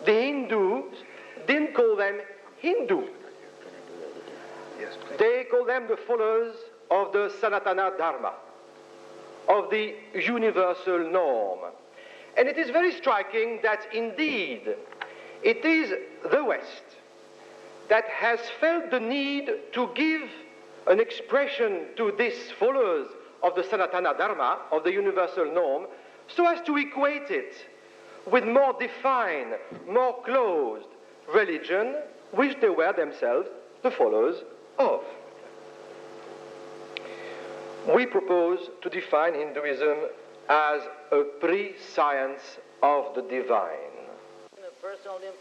The Hindus didn't call them Hindu. They call them the followers of the Sanatana Dharma, of the universal norm. And it is very striking that indeed it is the West that has felt the need to give an expression to these followers of the Sanatana Dharma, of the universal norm, so as to equate it with more defined, more closed religion, which they were themselves the followers of. We propose to define Hinduism as a pre-science of the divine.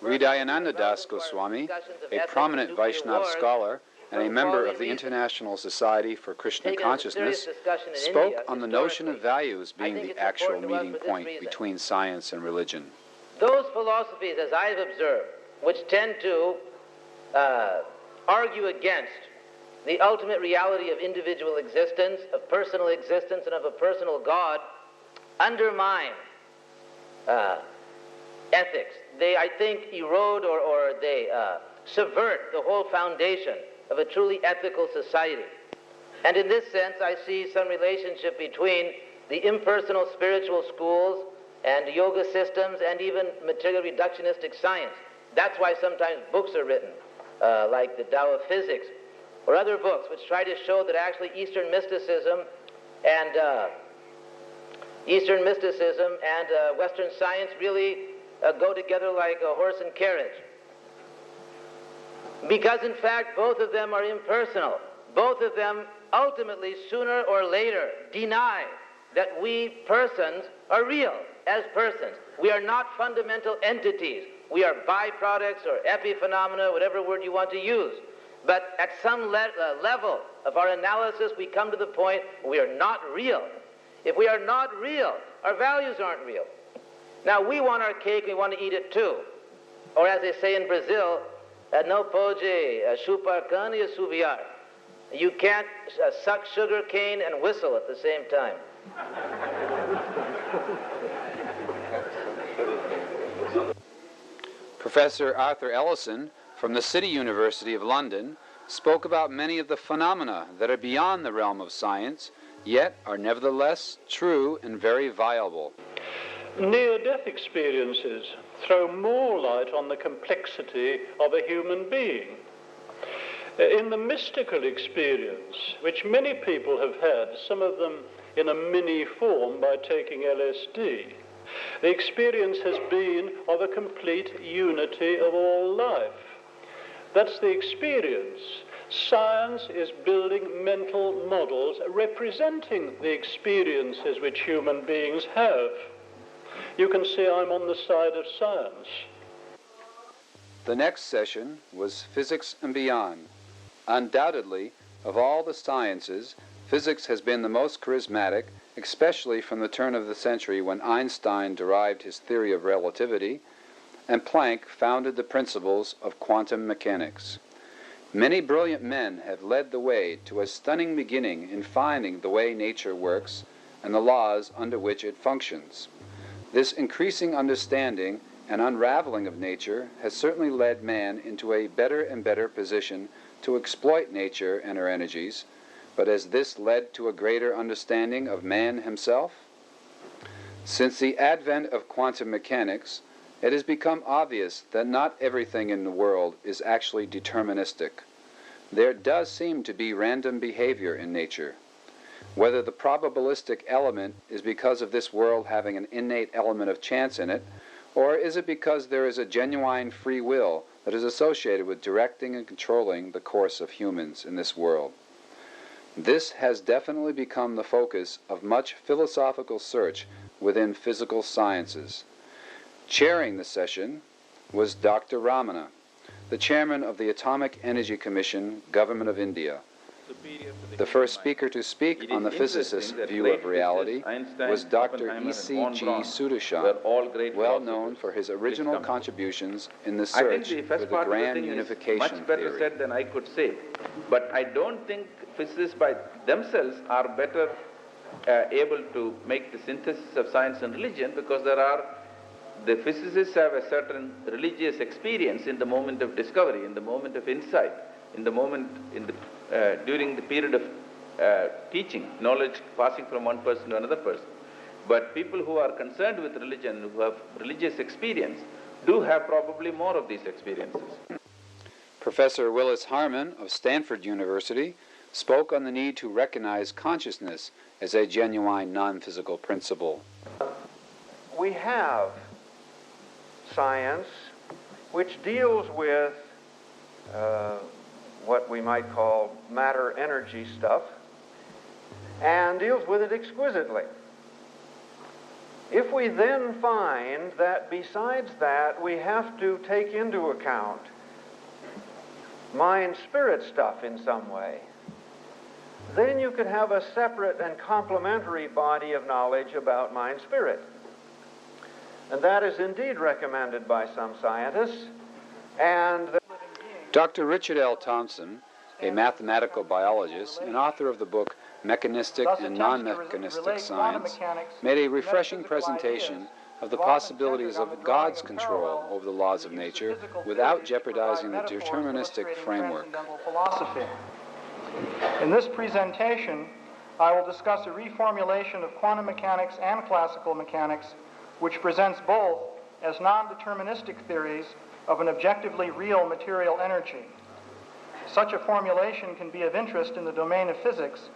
Hridayananda Das Goswami, a prominent Vaishnava scholar and a member of the International Society for Krishna Consciousness, spoke on the notion of values being the actual meeting point between science and religion. Those philosophies, as I've observed, which tend to argue against the ultimate reality of individual existence, of personal existence, and of a personal God, undermine ethics. They, I think, erode or they subvert the whole foundation of a truly ethical society. And in this sense, I see some relationship between the impersonal spiritual schools and yoga systems and even material reductionistic science. That's why sometimes books are written, like the Tao of Physics, or other books which try to show that actually Eastern mysticism and Western science really go together like a horse and carriage. Because in fact, both of them are impersonal. Both of them ultimately, sooner or later, deny that we persons are real as persons. We are not fundamental entities. We are byproducts or epiphenomena, whatever word you want to use. But at some level of our analysis, we come to the point where we are not real. If we are not real, our values aren't real. Now, we want our cake, we want to eat it too. Or as they say in Brazil, no pode chupar cana e assoviar. You can't suck sugar cane and whistle at the same time. Professor Arthur Ellison from the City University of London spoke about many of the phenomena that are beyond the realm of science, yet are nevertheless true and very viable. Near-death experiences throw more light on the complexity of a human being. In the mystical experience, which many people have had, some of them in a mini form by taking LSD, the experience has been of a complete unity of all life. That's the experience. Science is building mental models representing the experiences which human beings have. You can see I'm on the side of science. The next session was Physics and Beyond. Undoubtedly, of all the sciences, physics has been the most charismatic, especially from the turn of the century when Einstein derived his theory of relativity and Planck founded the principles of quantum mechanics. Many brilliant men have led the way to a stunning beginning in finding the way nature works and the laws under which it functions. This increasing understanding and unraveling of nature has certainly led man into a better and better position to exploit nature and her energies, but has this led to a greater understanding of man himself? Since the advent of quantum mechanics, it has become obvious that not everything in the world is actually deterministic. There does seem to be random behavior in nature. Whether the probabilistic element is because of this world having an innate element of chance in it, or is it because there is a genuine free will that is associated with directing and controlling the course of humans in this world? This has definitely become the focus of much philosophical search within physical sciences. Chairing the session was Dr. Ramana, the chairman of the Atomic Energy Commission, Government of India. The first speaker to speak on the physicist's view of reality was Dr. E.C.G. Sudashan, well known for his original contributions in the search for the grand unification much better theory. said than I could say. But I don't think physicists by themselves are better able to make the synthesis of science and religion, because there are the physicists have a certain religious experience in the moment of discovery, in the moment of insight, in the moment, during the period of teaching, knowledge passing from one person to another person. But people who are concerned with religion, who have religious experience, do have probably more of these experiences. Professor Willis Harman of Stanford University spoke on the need to recognize consciousness as a genuine non-physical principle. We have science which deals with what we might call matter-energy stuff, and deals with it exquisitely. If we then find that besides that we have to take into account mind-spirit stuff in some way, then you could have a separate and complementary body of knowledge about mind-spirit. And that is indeed recommended by some scientists. And Dr. Richard L. Thompson, a mathematical biologist and author of the book Mechanistic and Non-Mechanistic Science, made a refreshing presentation of the possibilities of God's control over the laws of nature without jeopardizing the deterministic framework. In this presentation, I will discuss a reformulation of quantum mechanics and classical mechanics, which presents both as non-deterministic theories of an objectively real material energy. Such a formulation can be of interest in the domain of physics,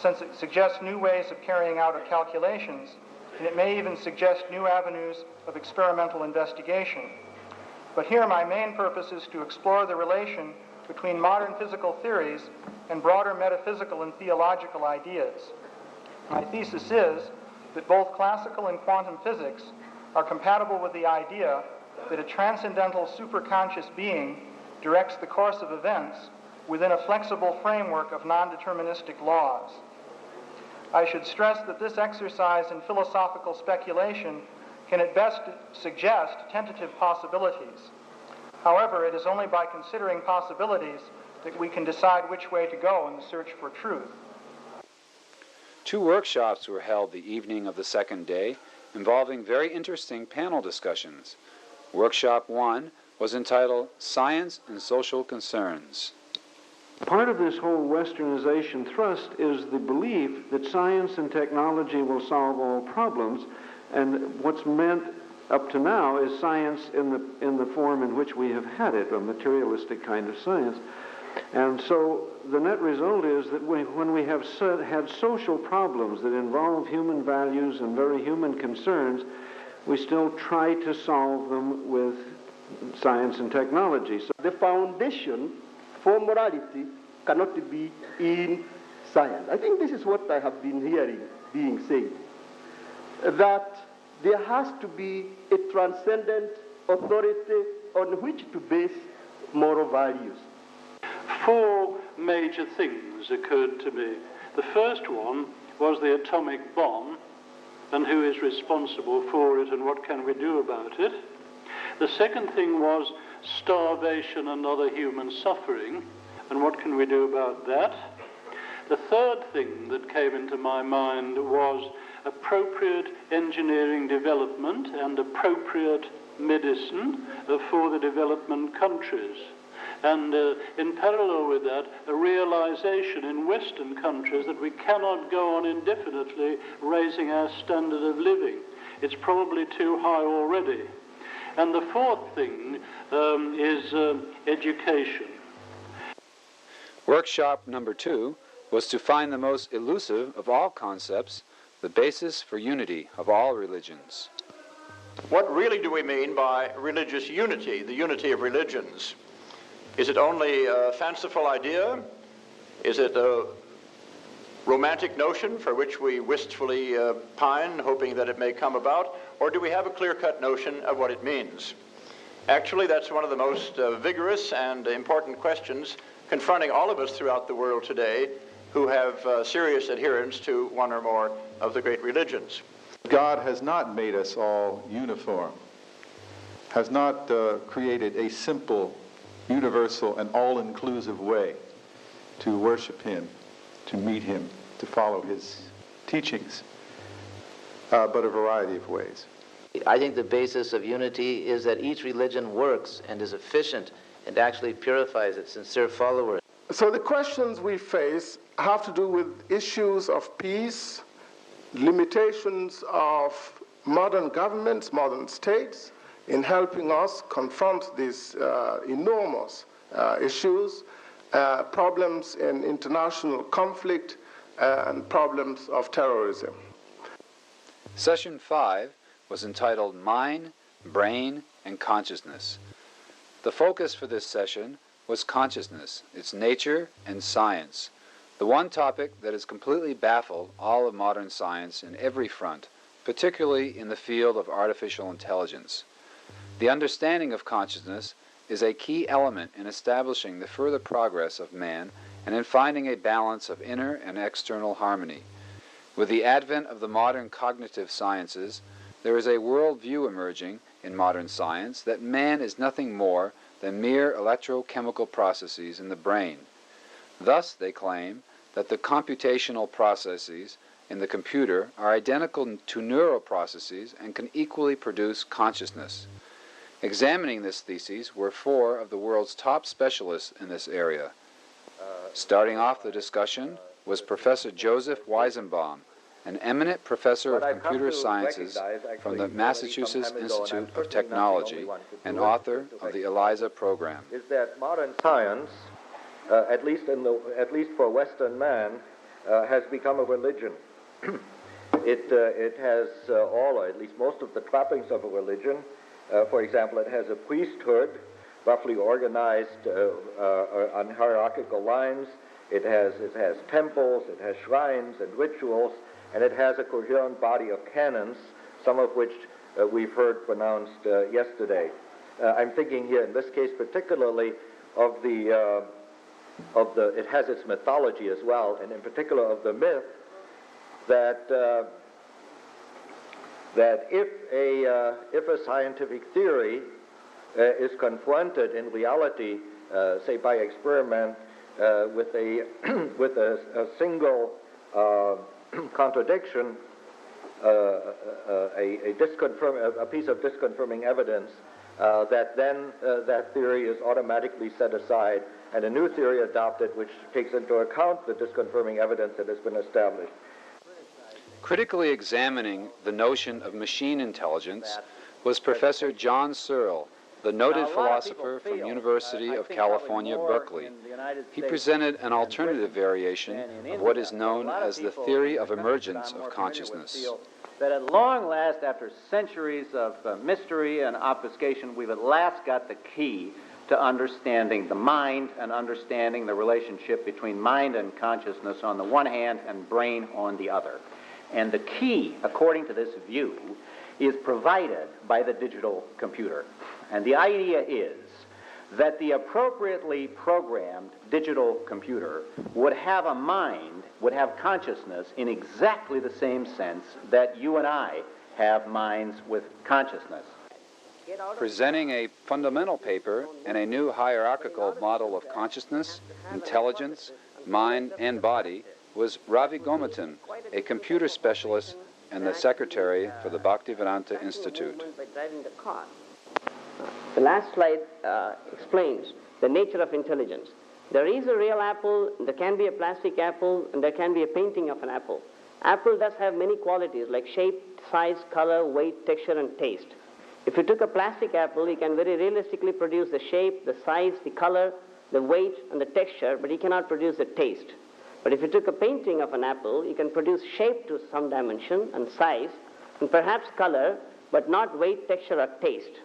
since it suggests new ways of carrying out our calculations, and it may even suggest new avenues of experimental investigation. But here my main purpose is to explore the relation between modern physical theories and broader metaphysical and theological ideas. My thesis is that both classical and quantum physics are compatible with the idea that a transcendental superconscious being directs the course of events within a flexible framework of non-deterministic laws. I should stress that this exercise in philosophical speculation can at best suggest tentative possibilities. However, it is only by considering possibilities that we can decide which way to go in the search for truth. 2 workshops were held the evening of the second day, involving very interesting panel discussions. Workshop 1 was entitled Science and Social Concerns. part of this whole westernization thrust is the belief that science and technology will solve all problems, and what's meant up to now is science in the form in which we have had it, a materialistic kind of science. And so the net result is that when we have had social problems that involve human values and very human concerns, we still try to solve them with science and technology. So the foundation for morality cannot be in science. I think this is what I have been hearing being said, that there has to be a transcendent authority on which to base moral values. 4 major things occurred to me. The first one was the atomic bomb, and who is responsible for it and what can we do about it. The second thing was starvation and other human suffering, and what can we do about that. The third thing that came into my mind was appropriate engineering development and appropriate medicine for the development countries. And in parallel with that, a realization in Western countries that we cannot go on indefinitely raising our standard of living. It's probably too high already. And the fourth thing is education. Workshop number 2 was to find the most elusive of all concepts, the basis for unity of all religions. What really do we mean by religious unity, the unity of religions? Is it only a fanciful idea? Is it a romantic notion for which we wistfully pine, hoping that it may come about? Or do we have a clear-cut notion of what it means? Actually, that's one of the most vigorous and important questions confronting all of us throughout the world today who have serious adherence to one or more of the great religions. God has not made us all uniform, has not created a simple, universal, and all-inclusive way to worship Him, to meet Him, to follow His teachings, but a variety of ways. I think the basis of unity is that each religion works and is efficient and actually purifies its sincere followers. So the questions we face have to do with issues of peace, limitations of modern governments, modern states, in helping us confront these enormous issues, problems in international conflict, and problems of terrorism. Session 5 was entitled Mind, Brain, and Consciousness. The focus for this session was consciousness, its nature, and science, the one topic that has completely baffled all of modern science in every front, particularly in the field of artificial intelligence. The understanding of consciousness is a key element in establishing the further progress of man and in finding a balance of inner and external harmony. With the advent of the modern cognitive sciences, there is a worldview emerging in modern science that man is nothing more than mere electrochemical processes in the brain. Thus, they claim that the computational processes in the computer are identical to neural processes and can equally produce consciousness. Examining this thesis were 4 of the world's top specialists in this area. Starting off the discussion was Professor Joseph Weizenbaum, an eminent professor of computer sciences from the Massachusetts Institute of Technology and author of the ELIZA program. Is that modern science, at least for Western man, has become a religion. It has all, or at least most of the trappings of a religion. For example, it has a priesthood, roughly organized on hierarchical lines. It has temples, it has shrines and rituals, and it has a coherent body of canons, some of which we've heard pronounced yesterday. I'm thinking here in this case particularly of it has its mythology as well, and in particular of the myth that if a scientific theory is confronted in reality, say by experiment, with a single contradiction, a piece of disconfirming evidence, that then that theory is automatically set aside and a new theory adopted which takes into account the disconfirming evidence that has been established. Critically examining the notion of machine intelligence was Professor John Searle, the noted philosopher from University of California, Berkeley. He presented an alternative variation of what is known as the theory of emergence of consciousness. That at long last, after centuries of mystery and obfuscation, we've at last got the key to understanding the mind and understanding the relationship between mind and consciousness on the one hand and brain on the other. And the key, according to this view, is provided by the digital computer. And the idea is that the appropriately programmed digital computer would have a mind, would have consciousness in exactly the same sense that you and I have minds with consciousness. Presenting a fundamental paper and a new hierarchical model of consciousness, intelligence, mind, and body was Ravi Gomatin, a computer specialist and the secretary for the Bhaktivedanta Institute. The last slide explains the nature of intelligence. There is a real apple, there can be a plastic apple, and there can be a painting of an apple. Apple does have many qualities like shape, size, color, weight, texture, and taste. If you took a plastic apple, you can very realistically produce the shape, the size, the color, the weight, and the texture, but you cannot produce the taste. But if you took a painting of an apple, you can produce shape to some dimension and size, and perhaps color, but not weight, texture, or taste.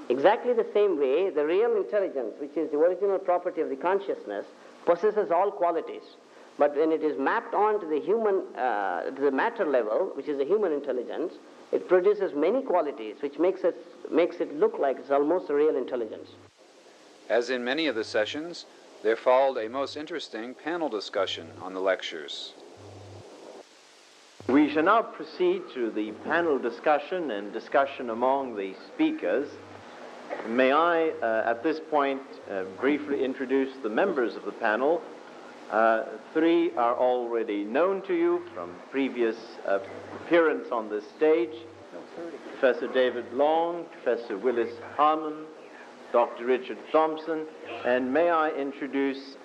Exactly the same way, the real intelligence, which is the original property of the consciousness, possesses all qualities. But when it is mapped on to the human, to the matter level, which is the human intelligence, it produces many qualities, which makes it look like it's almost a real intelligence. As in many of the sessions, there followed a most interesting panel discussion on the lectures. We shall now proceed to the panel discussion and discussion among the speakers. May I, at this point, briefly introduce the members of the panel. 3 are already known to you from previous appearance on this stage. Professor David Long, Professor Willis Harman, Dr. Richard Thompson, and may I introduce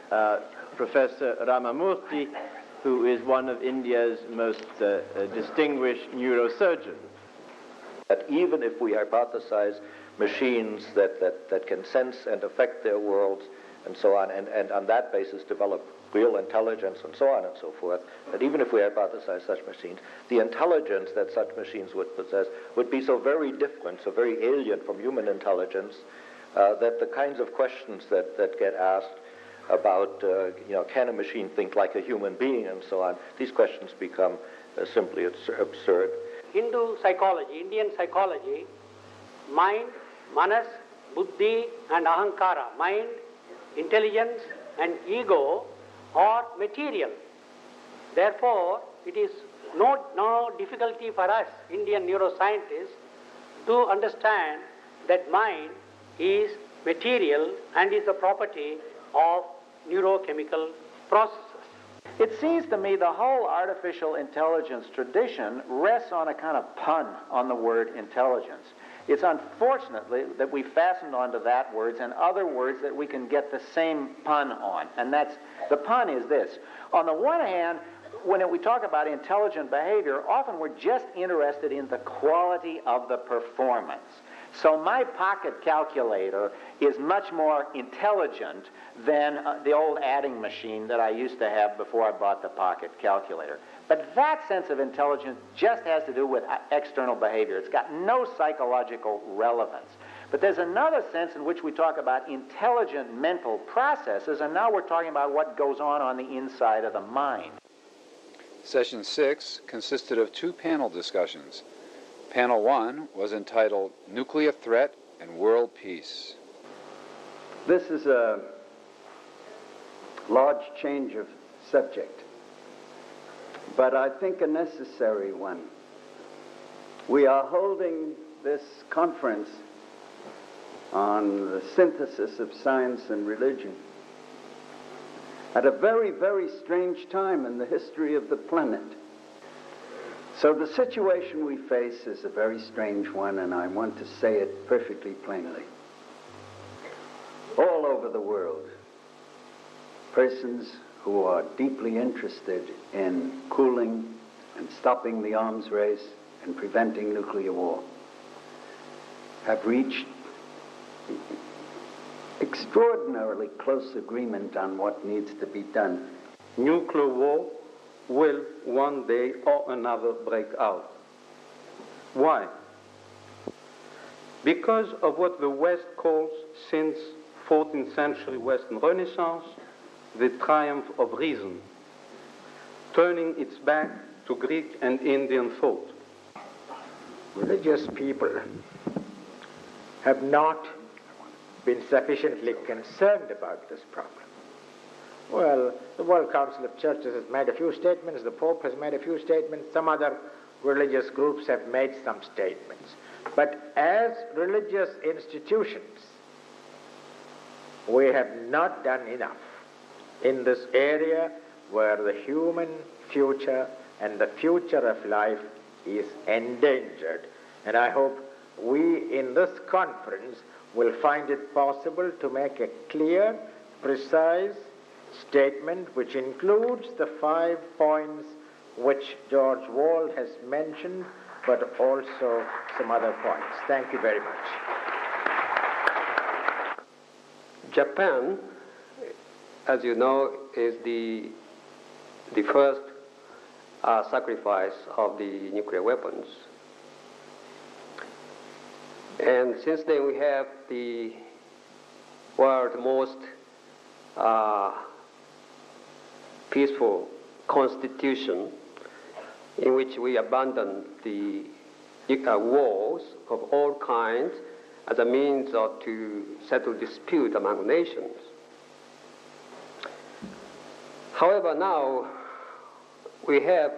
Professor Ramamurthy, who is one of India's most distinguished neurosurgeons. That even if we hypothesize machines that can sense and affect their worlds and so on, and on that basis develop real intelligence and so on and so forth, that even if we hypothesize such machines, the intelligence that such machines would possess would be so very different, so very alien from human intelligence, that the kinds of questions that get asked about, can a machine think like a human being and so on, these questions become simply absurd. Hindu psychology, Indian psychology, mind, manas, buddhi and ahankara, mind, intelligence and ego are material. Therefore, it is no difficulty for us, Indian neuroscientists, to understand that mind is material and is a property of neurochemical processes. It seems to me the whole artificial intelligence tradition rests on a kind of pun on the word intelligence. It's unfortunately that we fastened onto that words and other words that we can get the same pun on. And the pun is this. On the one hand, when we talk about intelligent behavior, often we're just interested in the quality of the performance. So my pocket calculator is much more intelligent than the old adding machine that I used to have before I bought the pocket calculator. But that sense of intelligence just has to do with external behavior. It's got no psychological relevance. But there's another sense in which we talk about intelligent mental processes, and now we're talking about what goes on the inside of the mind. Session 6 consisted of 2 panel discussions. Panel 1 was entitled Nuclear Threat and World Peace. This is a large change of subject, but I think a necessary one. We are holding this conference on the synthesis of science and religion at a very, very strange time in the history of the planet. So the situation we face is a very strange one, and I want to say it perfectly plainly. All over the world, persons who are deeply interested in cooling and stopping the arms race and preventing nuclear war have reached extraordinarily close agreement on what needs to be done. Nuclear war will one day or another break out. Why? Because of what the West calls, since 14th century Western Renaissance, the triumph of reason, turning its back to Greek and Indian thought. Religious people have not been sufficiently concerned about this problem. Well, the World Council of Churches has made a few statements, the Pope has made a few statements, some other religious groups have made some statements. But as religious institutions, we have not done enough in this area where the human future and the future of life is endangered. And I hope we in this conference will find it possible to make a clear, precise statement which includes the 5 points which George Wald has mentioned, but also some other points. Thank you very much. Japan, as you know, is the first sacrifice of the nuclear weapons. And since then we have the world's most peaceful constitution in which we abandon the wars of all kinds as a means to settle dispute among nations. However, now we have,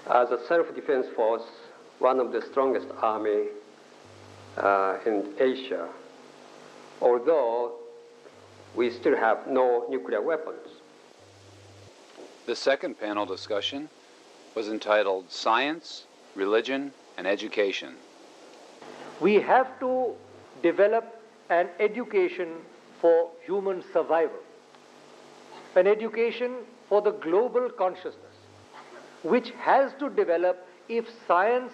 as a self-defense force, one of the strongest army in Asia, although we still have no nuclear weapons. The second panel discussion was entitled Science, Religion, and education. We have to develop an education for human survival, an education for the global consciousness, which has to develop if science